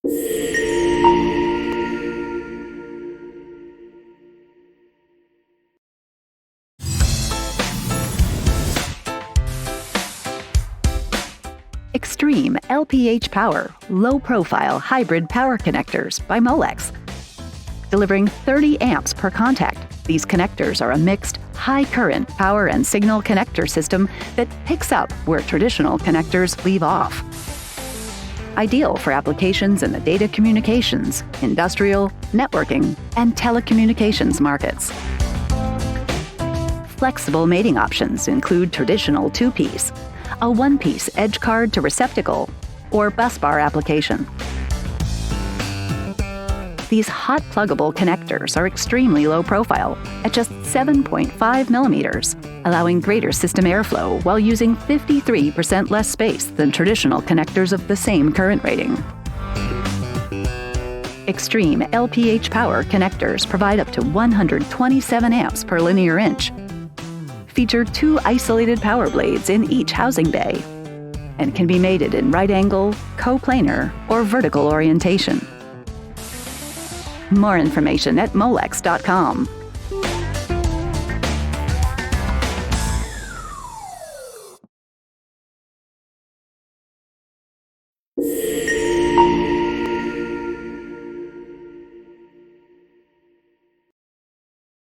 EXTreme LPHPower Low-Profile Hybrid Power Connectors by Molex. Delivering 30 amps per contact, these connectors are a mixed, high-current power and signal connector system that picks up where traditional connectors leave off. Ideal for applications in the data communications, industrial, networking, and telecommunications markets. Flexible mating options include traditional two-piece, a one-piece edge card to receptacle, or busbar application. These hot pluggable connectors are extremely low profile at just 7.5 millimeters, allowing greater system airflow while using 53% less space than traditional connectors of the same current rating. EXTreme LPHPower connectors provide up to 127 amps per linear inch, feature 2 isolated power blades in each housing bay, and can be mated in right angle, co-planar, or vertical orientation. More information at molex.com.